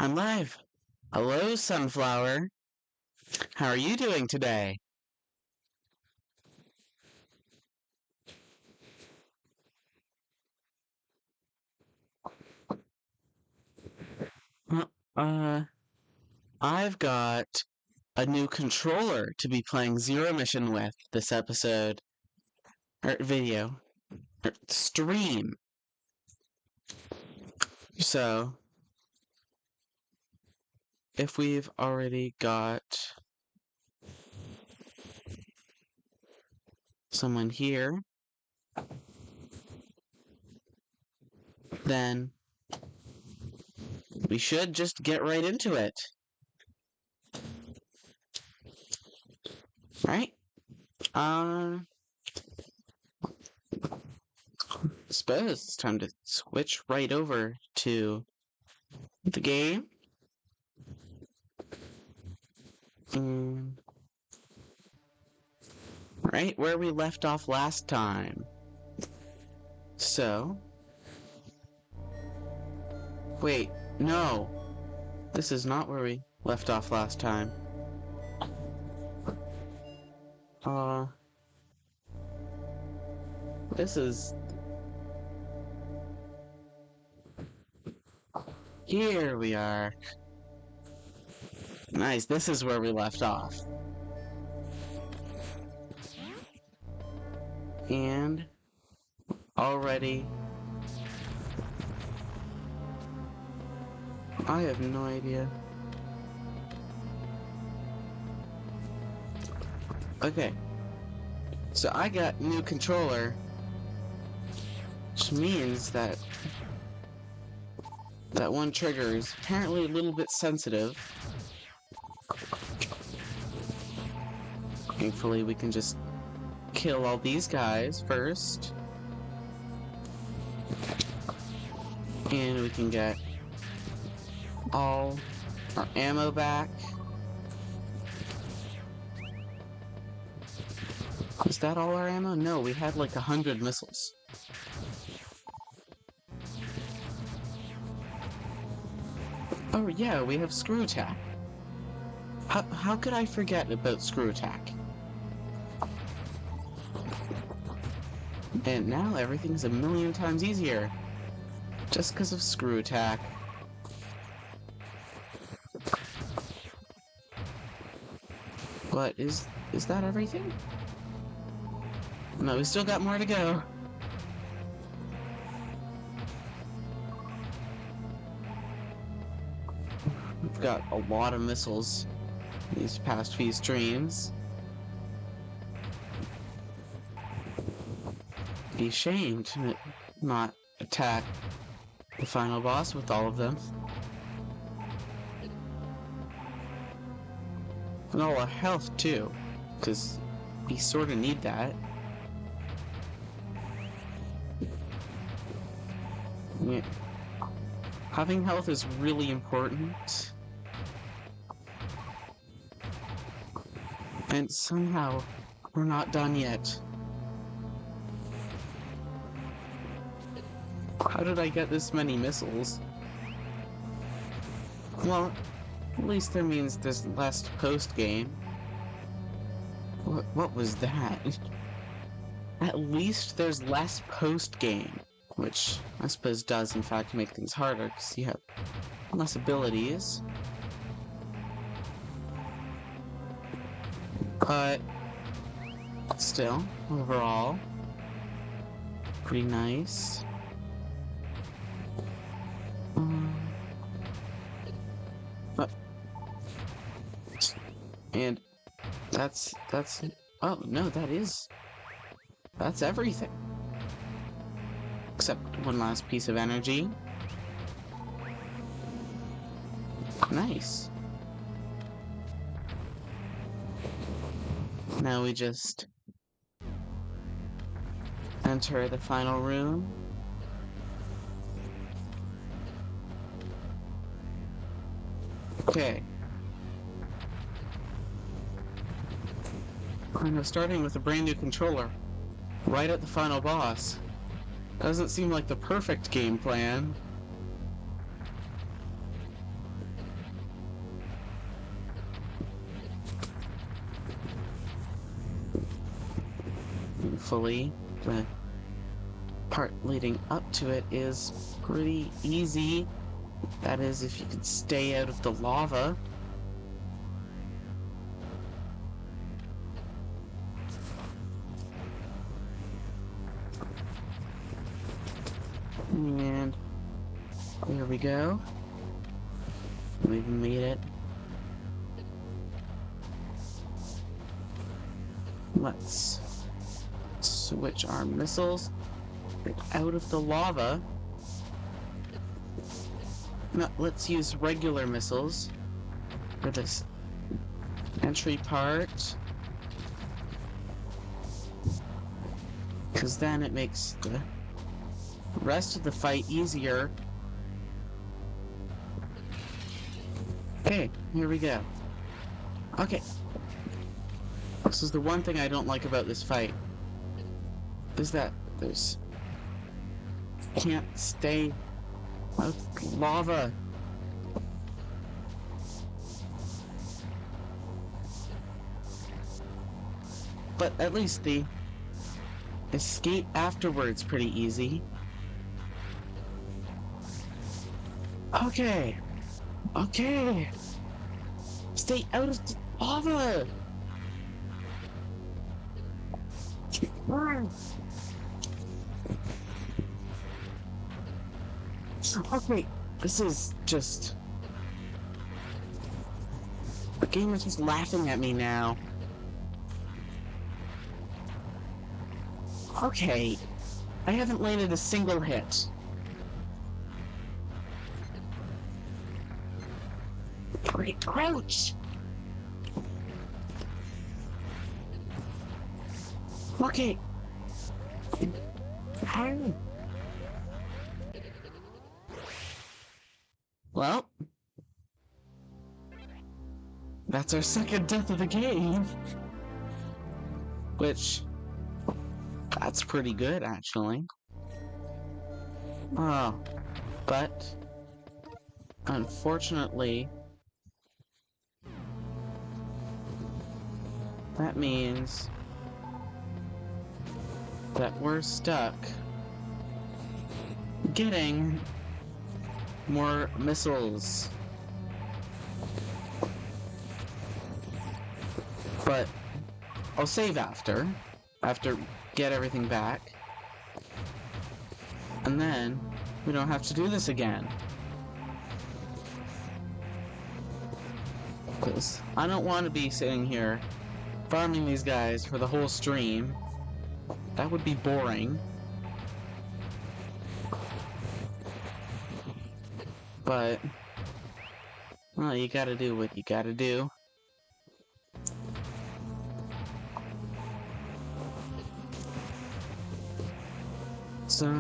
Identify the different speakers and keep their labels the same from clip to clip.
Speaker 1: I'm live. Hello, Sunflower. How are you doing today? Uh, uh, I've got a new controller to be playing Zero Mission with this episode. Video. Stream. So, if we've already got someone here, then we should just get right into it. Right? Suppose it's time to switch right over to the game. Right where we left off last time. So... Wait, no. This is not where we left off last time. This is... Here we are. Nice, this is where we left off. And... already... I have no idea. Okay. So I got a new controller, which means that that one trigger is apparently a little bit sensitive. Thankfully, we can just kill all these guys first. And we can get all our ammo back. Is that all our ammo? No, we had like 100 missiles. Oh yeah, we have screw attack. How could I forget about screw attack? And now everything's a million times easier. Just because of screw attack. But is that everything? No, we still got more to go. We've got a lot of missiles these past few streams. Be ashamed to not attack the final boss with all of them. And all our health too, because we sort of need that. Yeah. Having health is really important. And somehow, we're not done yet. How did I get this many missiles? Well, at least that means there's less post-game. What was that? At least there's less post-game. Which I suppose does in fact make things harder, because you have less abilities. But still, overall, pretty nice. And that's oh no, that's everything. Except one last piece of energy. Nice. Now we just enter the final room. Okay. I know, starting with a brand new controller, right at the final boss. Doesn't seem like the perfect game plan. thankfully, the part leading up to it is pretty easy. That is, if you can stay out of the lava. And there we go. We've made it. Let's switch our missiles out of the lava. No, let's use regular missiles for this entry part, because then it makes the rest of the fight easier. Okay, here we go. Okay. This is the one thing I don't like about this fight, is that there's... can't stay out of lava. But at least the escape afterwards pretty easy. Okay. Okay. Stay out of the lava. Okay, this is just... the game is just laughing at me now. Okay, I haven't landed a single hit. Great crouch! Okay. How? Well, that's our second death of the game. Which, that's pretty good, actually. Oh, but, unfortunately, that means that we're stuck getting more missiles. But I'll save after get everything back. And then we don't have to do this again. Because I don't want to be sitting here farming these guys for the whole stream. That would be boring. But, well, you gotta do what you gotta do. So,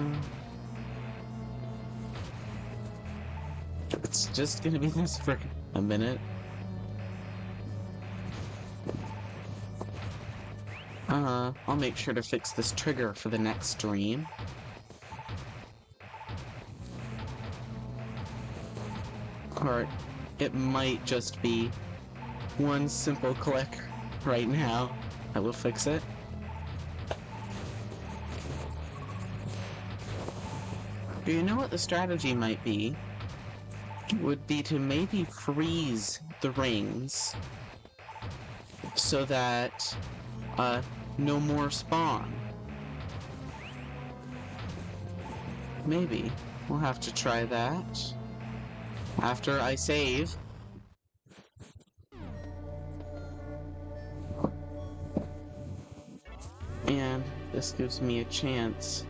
Speaker 1: it's just gonna be this for a minute. I'll make sure to fix this trigger for the next stream. Or it might just be one simple click right now. I will fix it. Do you know what the strategy might be? Would be to maybe freeze the rings so that no more spawn. Maybe. We'll have to try that after I save. And this gives me a chance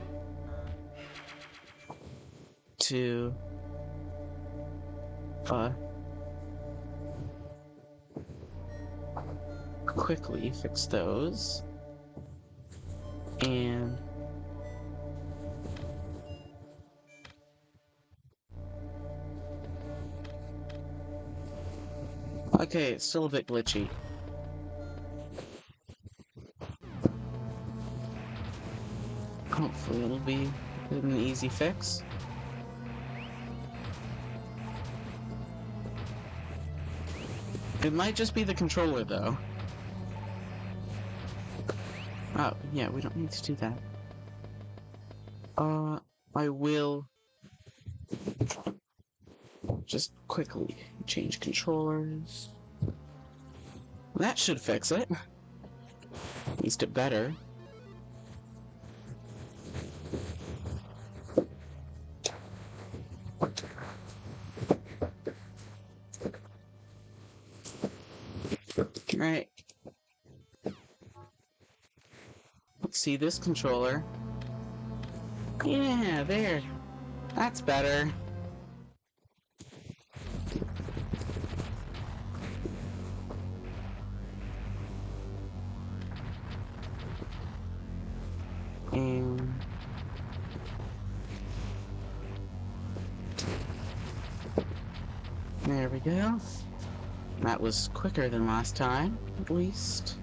Speaker 1: to quickly fix those. And okay, it's still a bit glitchy. Hopefully it'll be an easy fix. It might just be the controller, though. Oh, yeah, we don't need to do that. I will just quickly change controllers. That should fix it. At least it better. Right. Let's see this controller. Yeah, there. That's better. And there we go. That was quicker than last time, at least.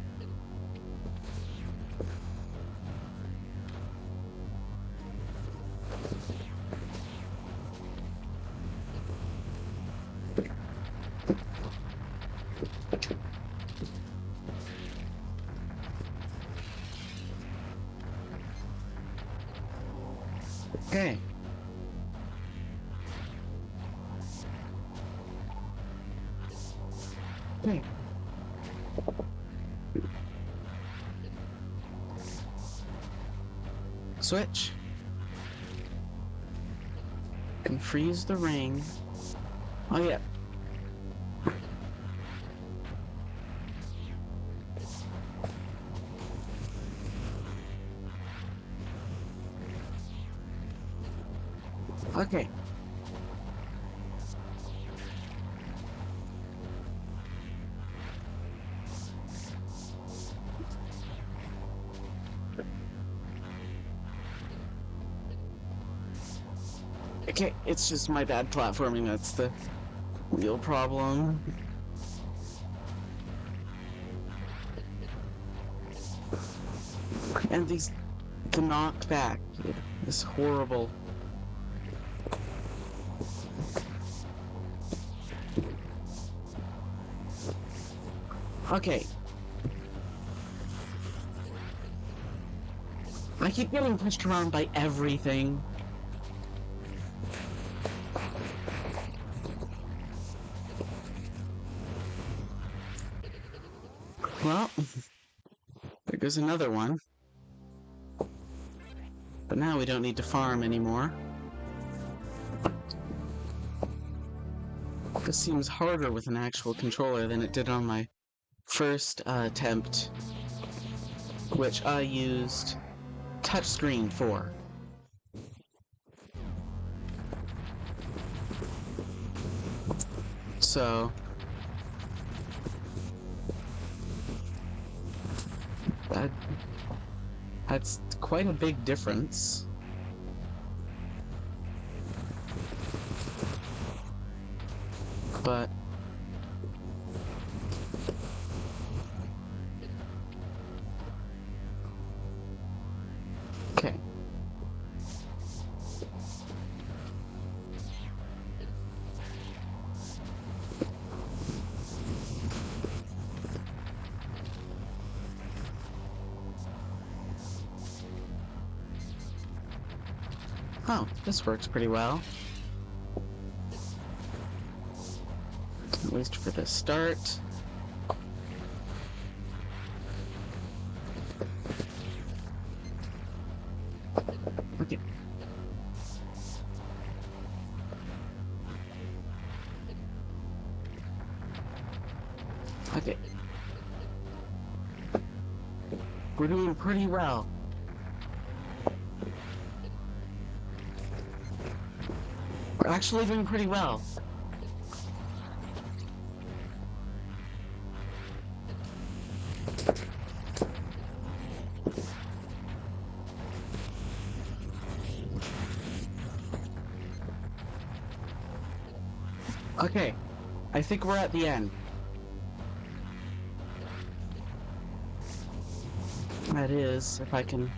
Speaker 1: Okay. Okay. Switch. Can freeze the ring. Oh yeah. Okay. Okay, it's just my bad platforming that's the real problem. And the knockback is horrible. Okay. I keep getting pushed around by everything. Well, there goes another one. But now we don't need to farm anymore. This seems harder with an actual controller than it did on my first attempt, which I used touchscreen for. So that's quite a big difference. But okay. Oh, this works pretty well. At least for the start. Okay. Okay. We're doing pretty well. We're actually doing pretty well. Okay, I think we're at the end. That is, if I can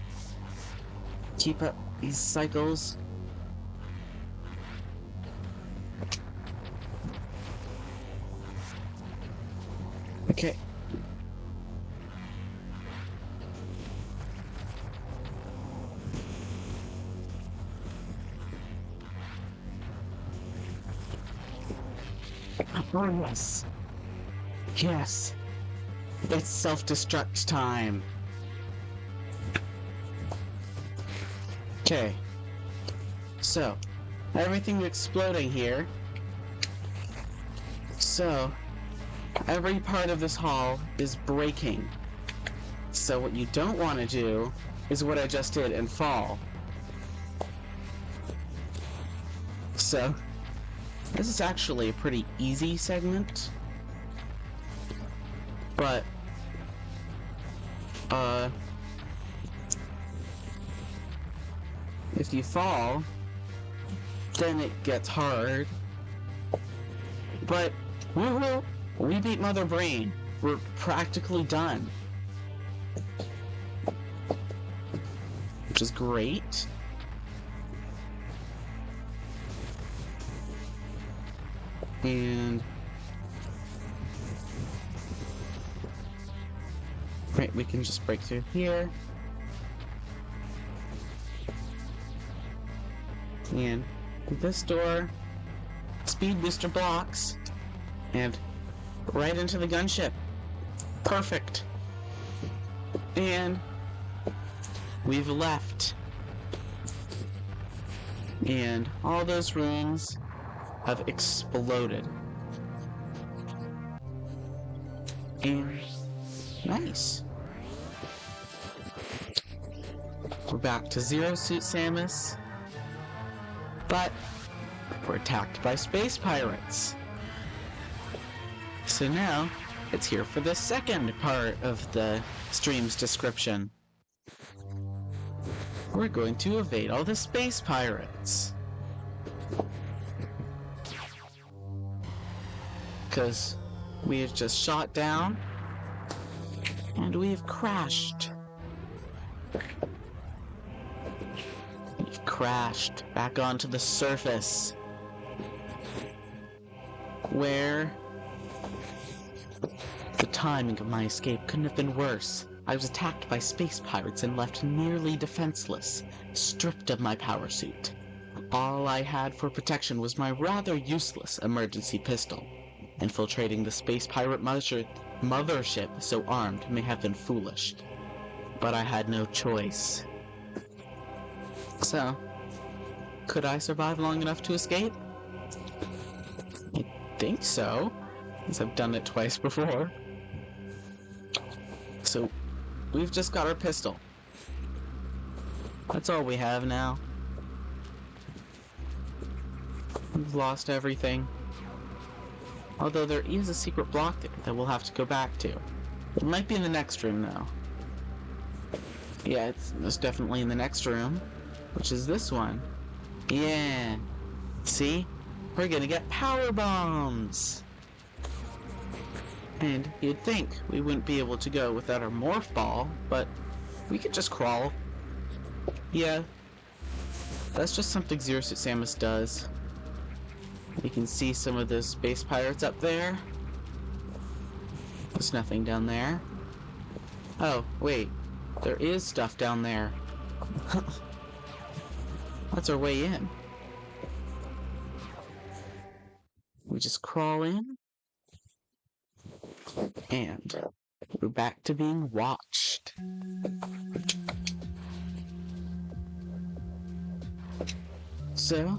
Speaker 1: keep up these cycles. Okay. Oh, yes. Yes. It's self-destruct time. Okay. So, everything's exploding here. So, every part of this hall is breaking. So what you don't want to do is what I just did and fall. So, this is actually a pretty easy segment. But, if you fall, then it gets hard. But, woohoo! We beat Mother Brain. We're practically done. Which is great. And... right, we can just break through here. And this door, speed booster blocks, and right into the gunship. Perfect. And we've left. And all those rooms have exploded. And nice. We're back to Zero Suit Samus. But we're attacked by space pirates. So now, it's here for the second part of the stream's description. We're going to evade all the space pirates. Because we have just shot down, and we have crashed. We've crashed back onto the surface, where the timing of my escape couldn't have been worse. I was attacked by space pirates and left nearly defenseless, stripped of my power suit. All I had for protection was my rather useless emergency pistol. Infiltrating the space pirate mothership so armed may have been foolish, but I had no choice. So, could I survive long enough to escape? I think so, as I've done it twice before. So, we've just got our pistol. That's all we have now. We've lost everything. Although there is a secret block there that we'll have to go back to. It might be in the next room, though. Yeah, it's definitely in the next room, which is this one. Yeah. See? We're gonna get power bombs! And you'd think we wouldn't be able to go without our morph ball, but we could just crawl. Yeah. That's just something Zero Suit Samus does. You can see some of those space pirates up there. There's nothing down there. Oh, wait. There is stuff down there. That's our way in. We just crawl in. And we're back to being watched. So,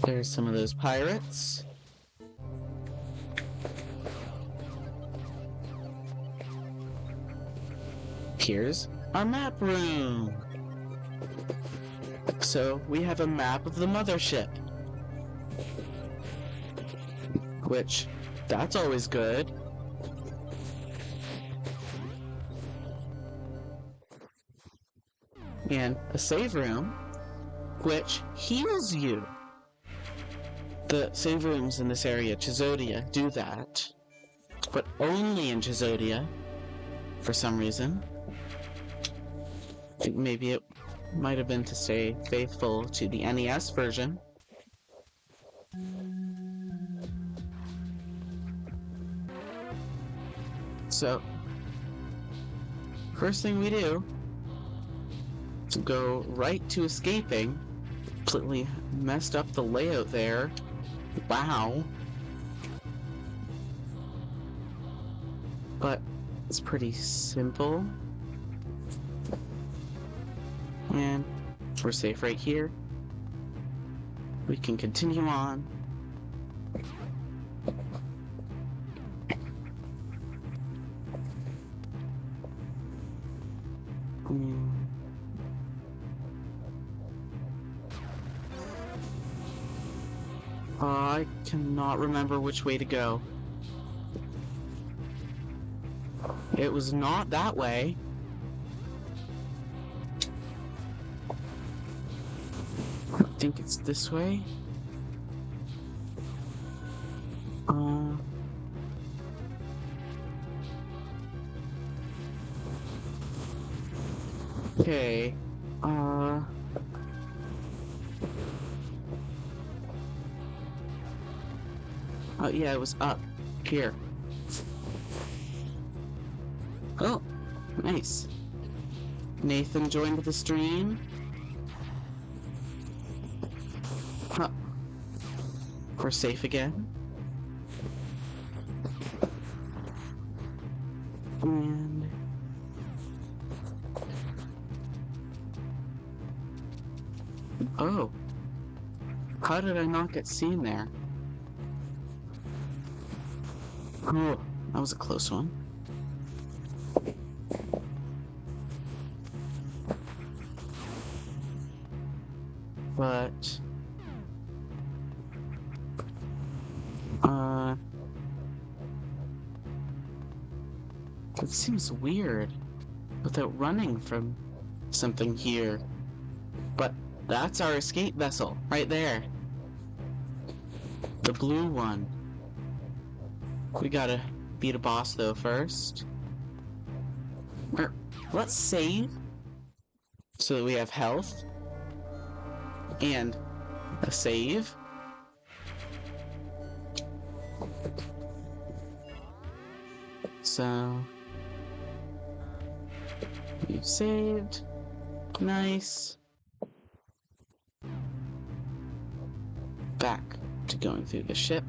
Speaker 1: there's some of those pirates. Here's our map room. So, we have a map of the mothership. Which, that's always good. And a save room, which heals you. The save rooms in this area, Chizodia, do that. But only in Chizodia, for some reason. I think maybe it might have been to stay faithful to the NES version. So, first thing we do is go right to escaping. Completely messed up the layout there. Wow. But it's pretty simple. And we're safe right here. We can continue on. I cannot remember which way to go. It was not that way. I think it's this way. Okay. Oh yeah, it was up here. Oh, nice. Nathan joined the stream. Huh. We're safe again. And oh, how did I not get seen there? Oh, that was a close one. But it seems weird without running from something here. But that's our escape vessel right there. The blue one. We gotta beat a boss though first. Let's save so that we have health and a save. So we've saved. Nice. Back to going through the ship.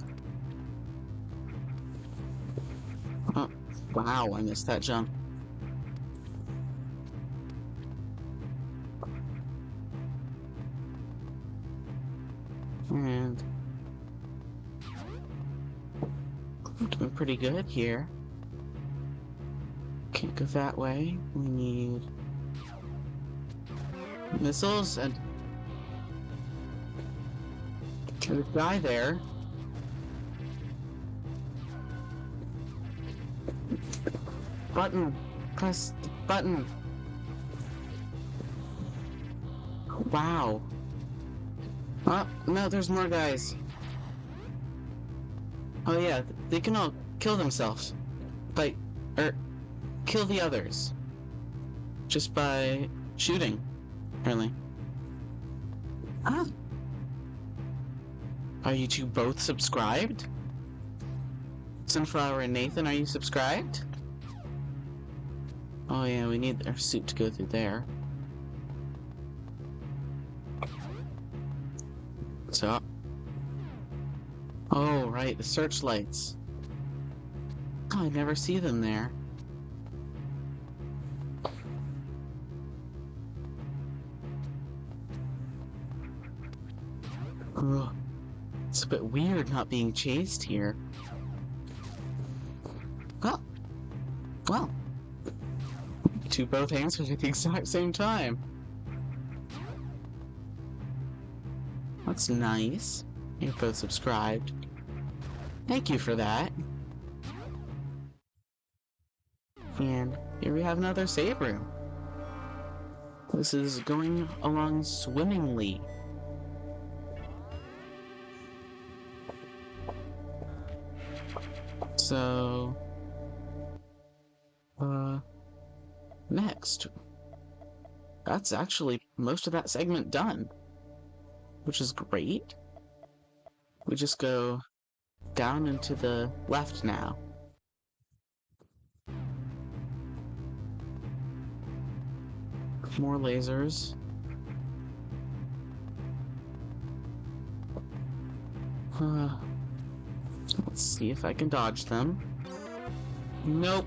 Speaker 1: Oh, wow, I missed that jump. And we're doing pretty good here. Can't go that way. We need missiles and there's a guy there. Button. Press the button. Wow. Oh, no, there's more guys. Oh yeah, they can all kill themselves. Kill the others. Just by shooting, apparently. Ah. Are you two both subscribed? Sunflower and Nathan, are you subscribed? Oh yeah, we need our suit to go through there. So. Oh, right, the searchlights. Oh, I never see them there. Ugh. It's a bit weird not being chased here. Oh. Well. To both answers at the exact same time. That's nice. You're both subscribed. Thank you for that. And here we have another save room. This is going along swimmingly. So, next. That's actually most of that segment done, which is great. We just go down and to the left now. More lasers. Let's see if I can dodge them. Nope.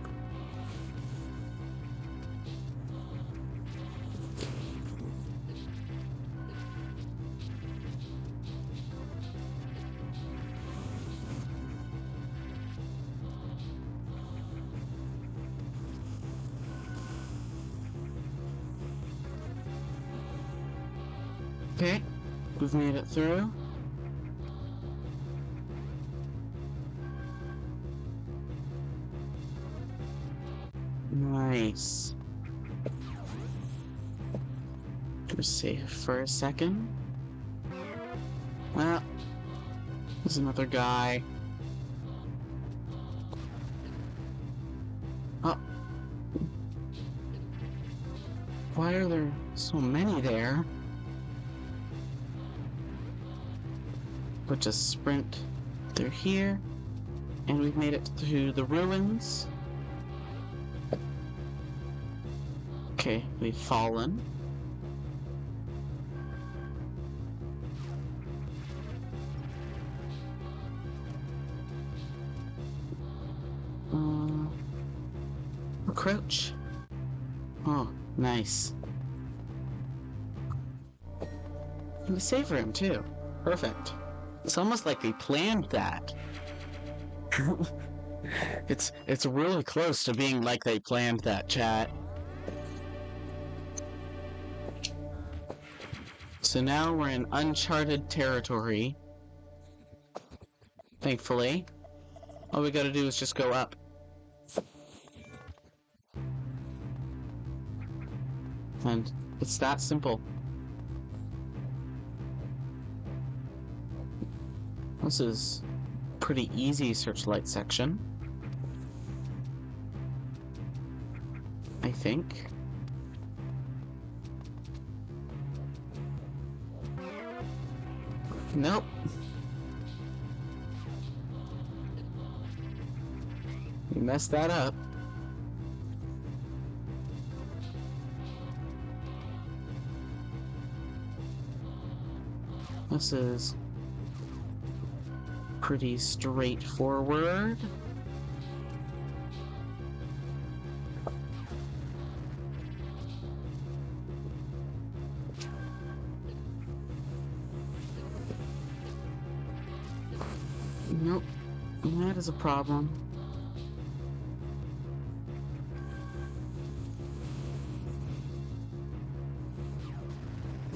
Speaker 1: Okay, we've made it through. Nice. We're safe for a second. Well, there's another guy. Oh. Why are there so many there? We'll just sprint through here, and we've made it through the ruins. Okay, we've fallen. Crouch. Oh, nice. And a save room too. Perfect. It's almost like they planned that. It's really close to being like they planned that, chat. So now we're in uncharted territory. Thankfully. All we gotta do is just go up. And it's that simple. This is pretty easy searchlight section, I think. Nope. You messed that up. This is pretty straightforward. Nope, that is a problem.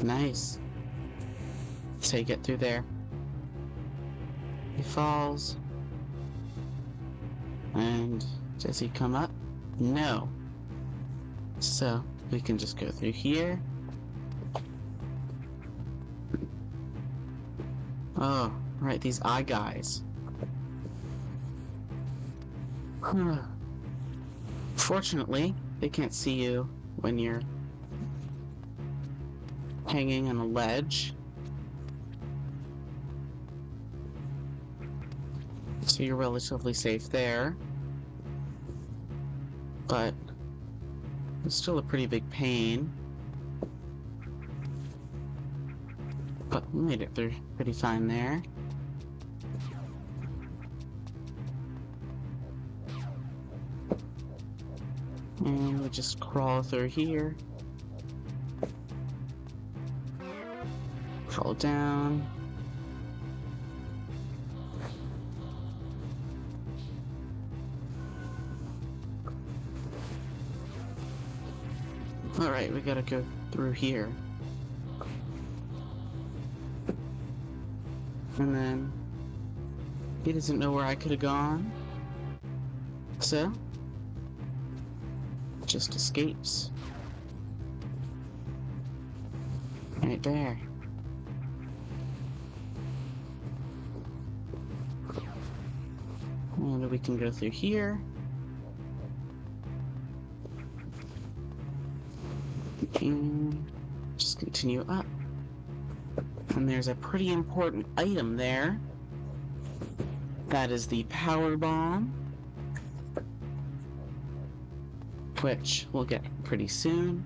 Speaker 1: Nice. So you get through there. He falls. And does he come up? No. So we can just go through here. Oh, right, these eye guys. Fortunately, they can't see you when you're hanging on a ledge. So you're relatively safe there. But it's still a pretty big pain. But we made it through pretty fine there. And we just crawl through here. Crawl down. Alright, we gotta go through here. And then he doesn't know where I could have gone. So just escapes. Right there. And we can go through here. And just continue up. And there's a pretty important item there. That is the power bomb, which we'll get pretty soon.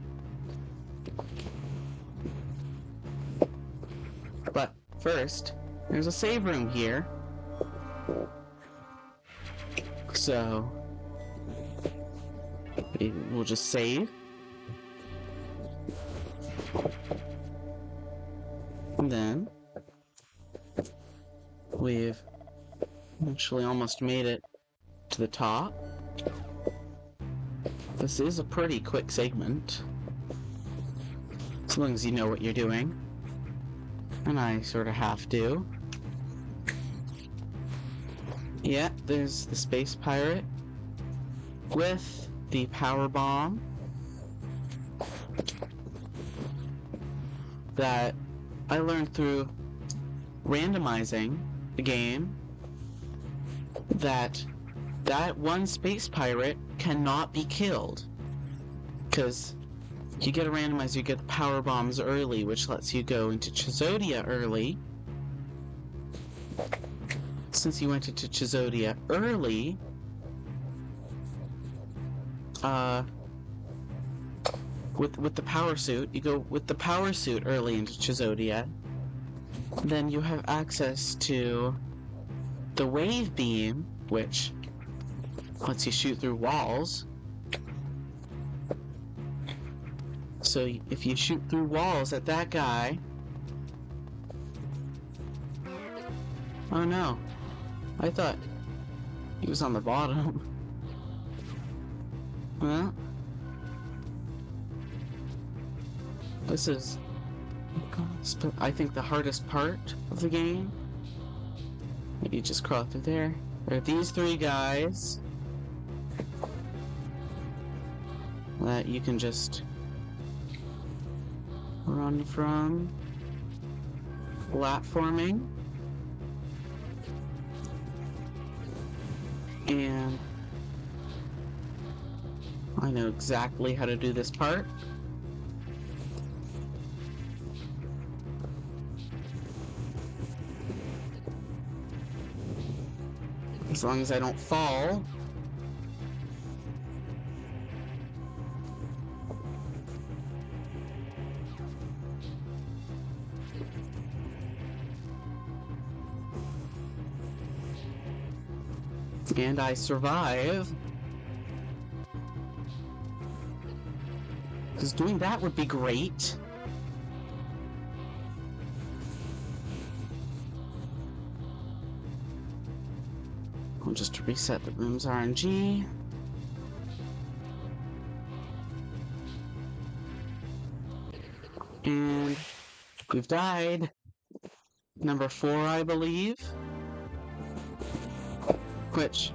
Speaker 1: But first, There's a save room here. So we'll just save. And then we've actually almost made it to the top. This is a pretty quick segment, as long as you know what you're doing. And I sort of have to. Yeah, there's the space pirate with the power bomb that I learned through randomizing the game that one space pirate cannot be killed, because you get a randomizer, you get the power bombs early, which lets you go into Chizodia early. Since you went into Chizodia early, with the power suit, you go with the power suit early into Chizodia, then you have access to the wave beam, which lets you shoot through walls. So if you shoot through walls at that guy... Oh no, I thought he was on the bottom. Well, this is, I think, the hardest part of the game. Maybe just crawl through there. There are these three guys that you can just run from. Platforming. And I know exactly how to do this part. As long as I don't fall. And I survive. Because doing that would be great. I'll just reset the room's RNG. And we've died. Number 4, I believe. Which,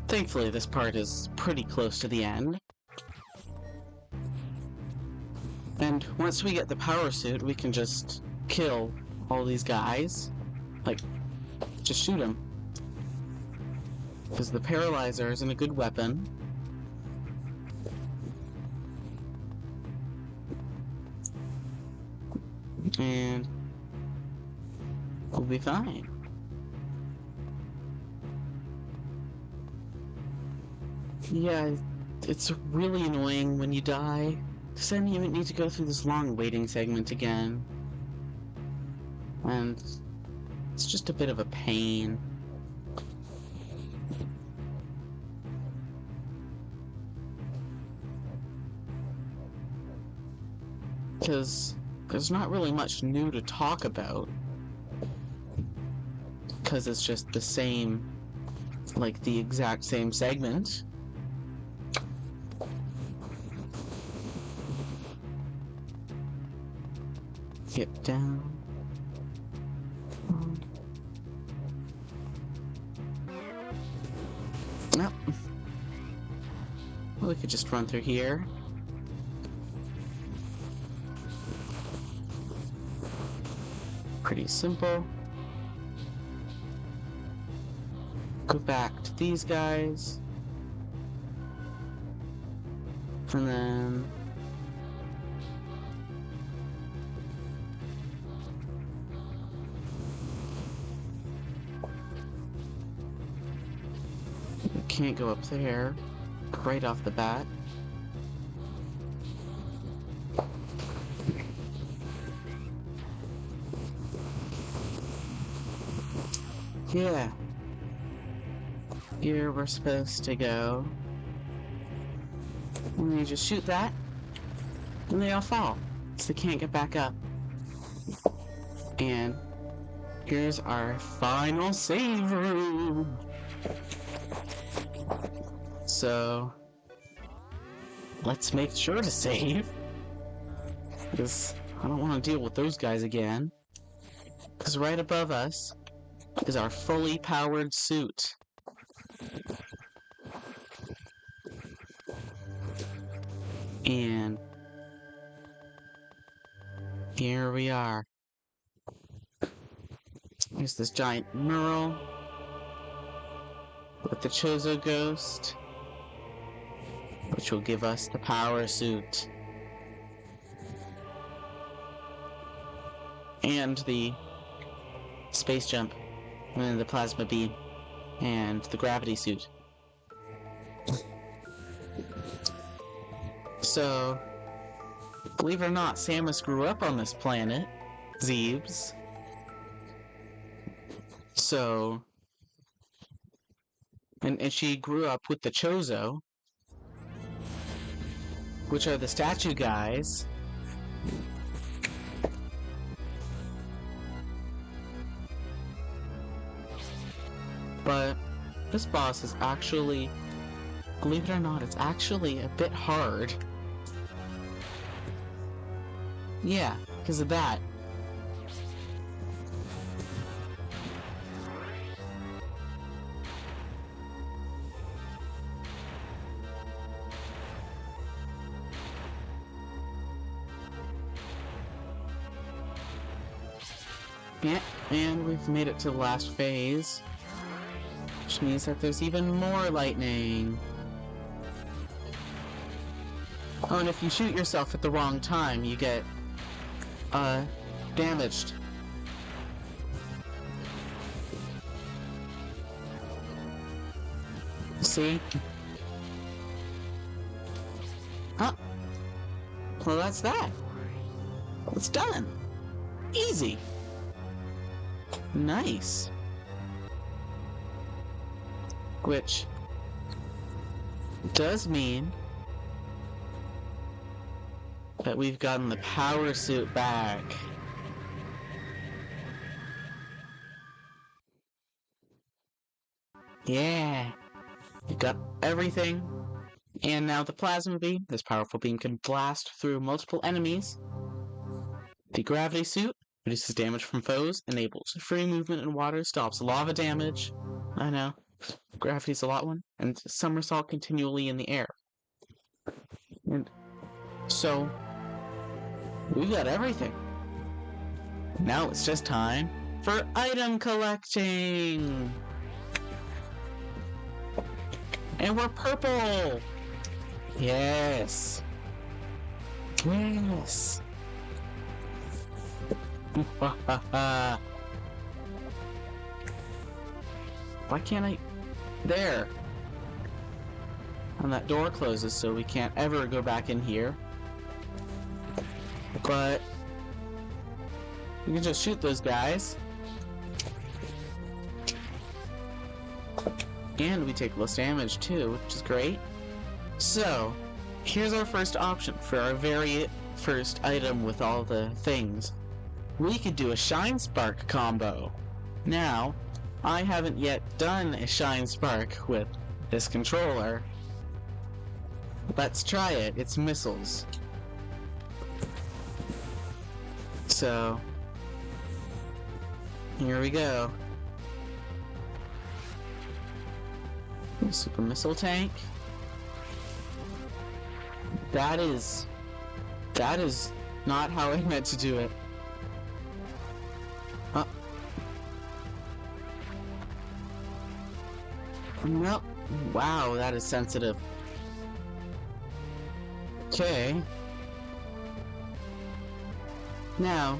Speaker 1: thankfully, this part is pretty close to the end. And once we get the power suit, we can just kill all these guys. Like, just shoot them. Because the paralyzer isn't a good weapon. And we'll be fine. Yeah, it's really annoying when you die, because then you need to go through this long waiting segment again. And it's just a bit of a pain. Because there's not really much new to talk about. Because it's just the same, like the exact same segment. Get down. Nope. Well, we could just run through here. Pretty simple. Go back to these guys. And then we can't go up there right off the bat. Yeah. Here we're supposed to go. And you just shoot that, and they all fall. So they can't get back up. And here's our final save room. So let's make sure to save, because I don't want to deal with those guys again. Because right above us is our fully powered suit. And here we are. Here's this giant mural with the Chozo ghost, which will give us the power suit. And the space jump, and the plasma beam, and the gravity suit. So, believe it or not, Samus grew up on this planet, Zebes. So, and she grew up with the Chozo, which are the statue guys. But this boss is actually, believe it or not, it's actually a bit hard. Yeah, because of that. Yeah, and we've made it to the last phase, which means that there's even more lightning. Oh, and if you shoot yourself at the wrong time, you get, damaged. See? Huh? Well, that's that. It's done. Easy. Nice. Which does mean that we've gotten the power suit back. Yeah. We've got everything. And now the plasma beam. This powerful beam can blast through multiple enemies. The gravity suit reduces damage from foes, enables free movement in water, stops lava damage. I know. Gravity's a lot one. And somersault continually in the air. And so we got everything. Now it's just time for item collecting. And we're purple. Yes. Yes. Why can't I? There. And that door closes, so we can't ever go back in here. But we can just shoot those guys. And we take less damage too, which is great. So, here's our first option for our very first item with all the things. We could do a Shine Spark combo. Now, I haven't yet done a Shine Spark with this controller. Let's try it. It's missiles. So, here we go. Super missile tank. That is not how I meant to do it. Nope. Wow, that is sensitive. Okay. Now,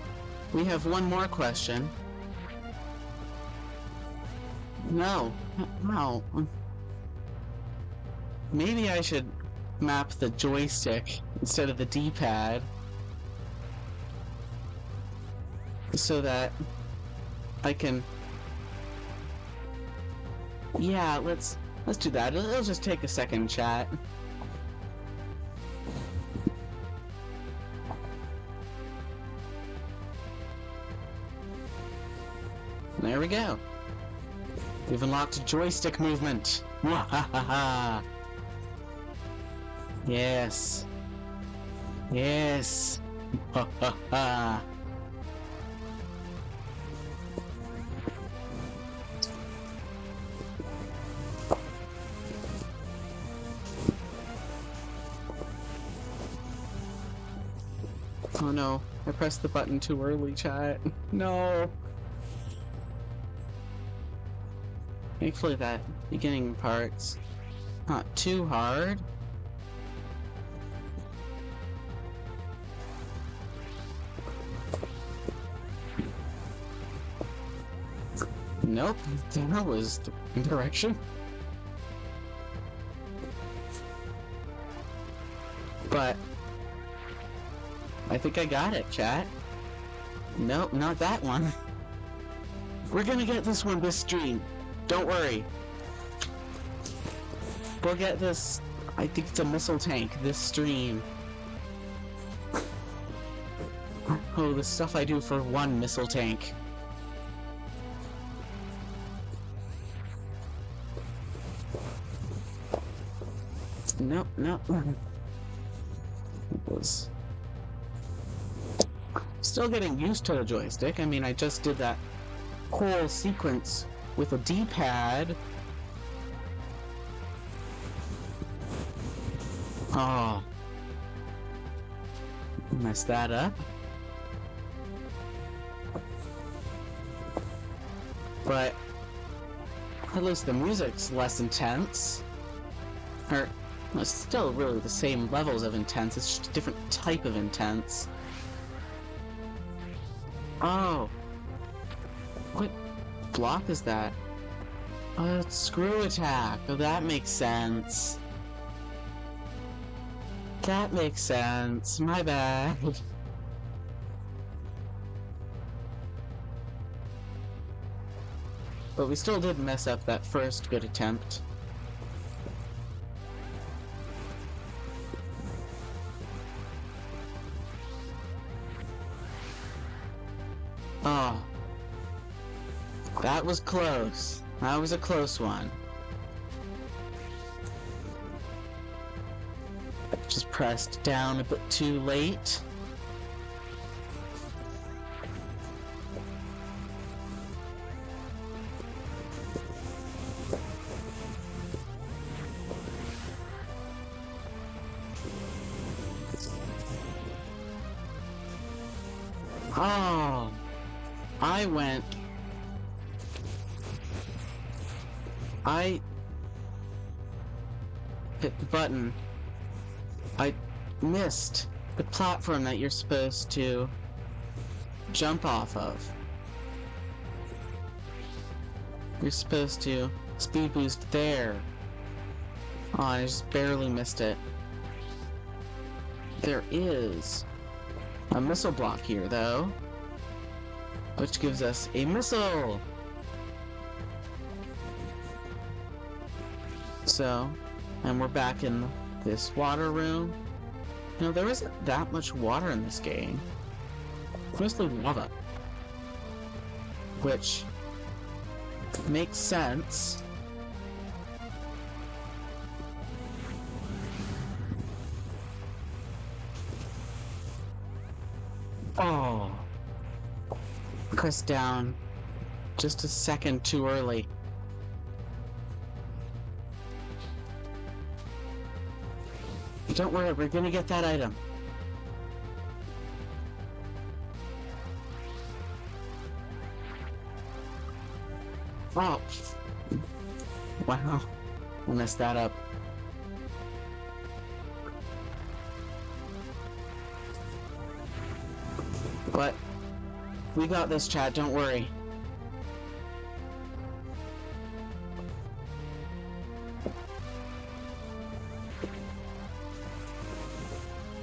Speaker 1: we have one more question. No. Maybe I should map the joystick instead of the D-pad so that I can Yeah, let's do that. It'll just take a second, chat. There we go. We've unlocked joystick movement. Wahahaha. Yes. Yes. Ha ha ha. Oh no, I pressed the button too early, chat. No. Thankfully that beginning part's not too hard. Nope, that was the wrong direction. But I think I got it, chat. Nope, not that one. We're gonna get this one this stream. Don't worry. We'll get this, I think it's a missile tank, this stream. Oh, the stuff I do for one missile tank. Nope, nope. It was... Still getting used to the joystick. I mean, I just did that whole sequence with a D-pad. Oh. Messed that up. But at least the music's less intense. Or, well, it's still really the same levels of intense, it's just a different type of intense. Oh. What block is that? Oh, it's screw attack. Oh, that makes sense. That makes sense. My bad. But we still did mess up that first good attempt. Oh. That was close. That was a close one. Just pressed down a bit too late. Oh, I hit the button. I missed the platform that you're supposed to jump off of. You're supposed to speed boost there. Oh, I just barely missed it. There is a missile block here, though, which gives us a missile! So, and we're back in this water room. You know, there isn't that much water in this game. It's mostly lava. Which makes sense. Oh. Press down just a second too early. Don't worry, we're gonna get that item. Oh. Wow. I messed that up. But we got this, chat, don't worry.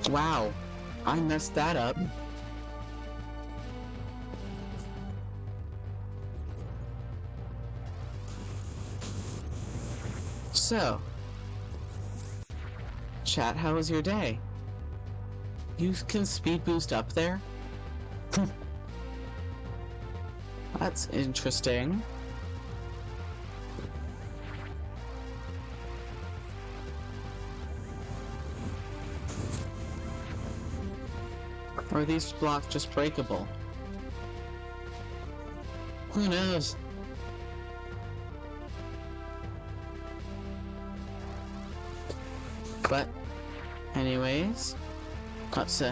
Speaker 1: Wow, I messed that up. So, chat, how was your day? You can speed boost up there? That's interesting. Or are these blocks just breakable? Who knows? But, anyways, let's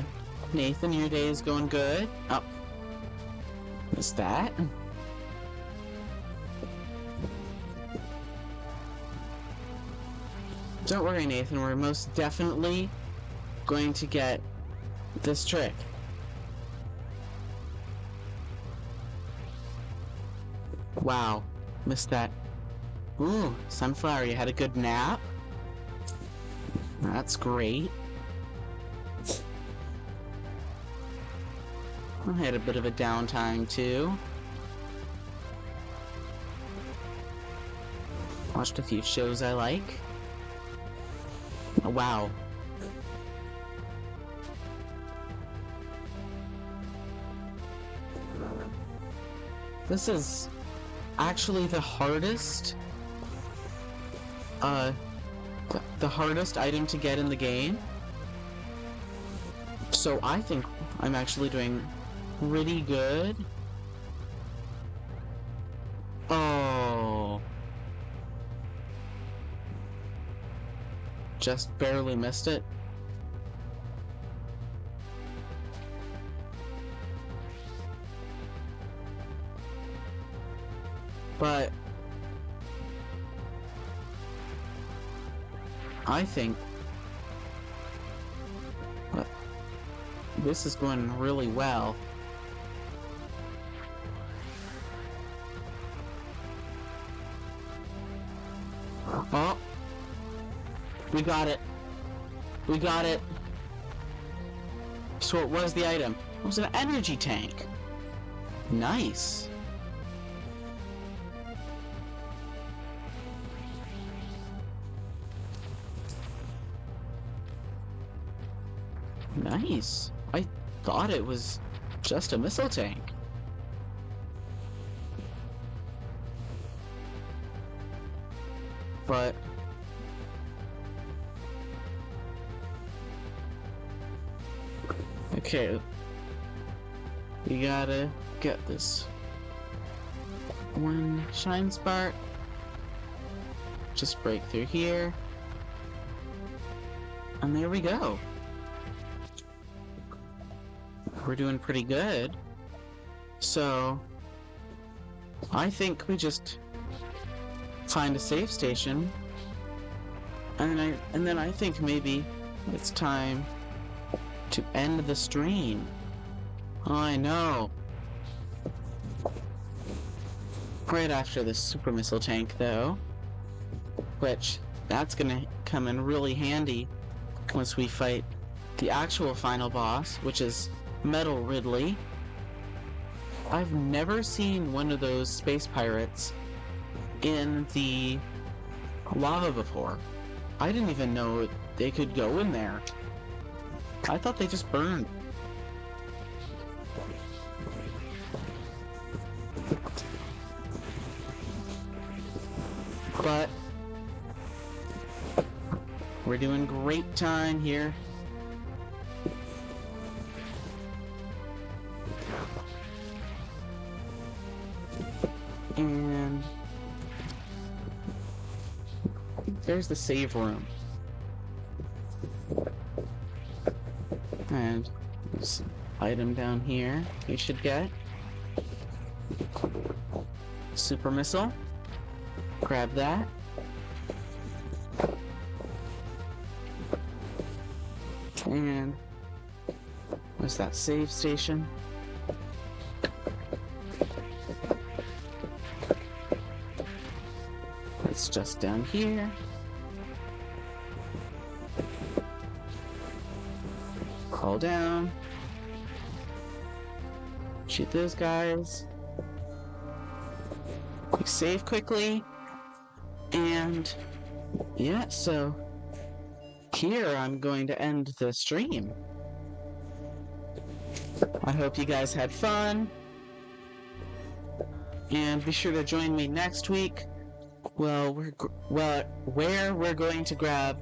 Speaker 1: Nathan, your day is going good. Oh, what's that? Don't worry, Nathan, we're most definitely going to get this trick. Wow, missed that. Ooh, Sunflower, you had a good nap? That's great. I had a bit of a downtime too. Watched a few shows I like. Oh, wow. This is actually the hardest, the hardest item to get in the game. So I think I'm actually doing pretty good. Oh. Just barely missed it. But I think this is going really well. Oh, we got it. We got it. So what was the item? It was an energy tank. Nice. Nice. I thought it was just a missile tank. But okay, we gotta get this one shine spark. Just break through here. And there we go. We're doing pretty good. So I think we just find a safe station, and then I think maybe it's time to end the stream. I know. Right after this super missile tank, though, which that's gonna come in really handy once we fight the actual final boss, which is Metal Ridley. I've never seen one of those space pirates in the lava before. I didn't even know they could go in there. I thought they just burned. But we're doing great time here. And there's the save room. And this item down here we should get. Super missile. Grab that. And what's that save station? It's just down here. Call down. Shoot those guys. We save quickly. And Yeah, so here I'm going to end the stream. I hope you guys had fun. And be sure to join me next week. Where we're going to grab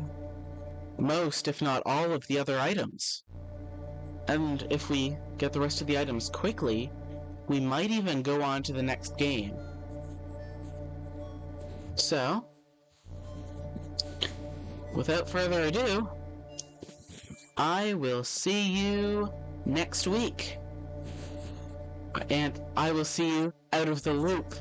Speaker 1: most, if not all, of the other items. And if we get the rest of the items quickly, we might even go on to the next game. So, without further ado, I will see you next week. And I will see you out of the loop.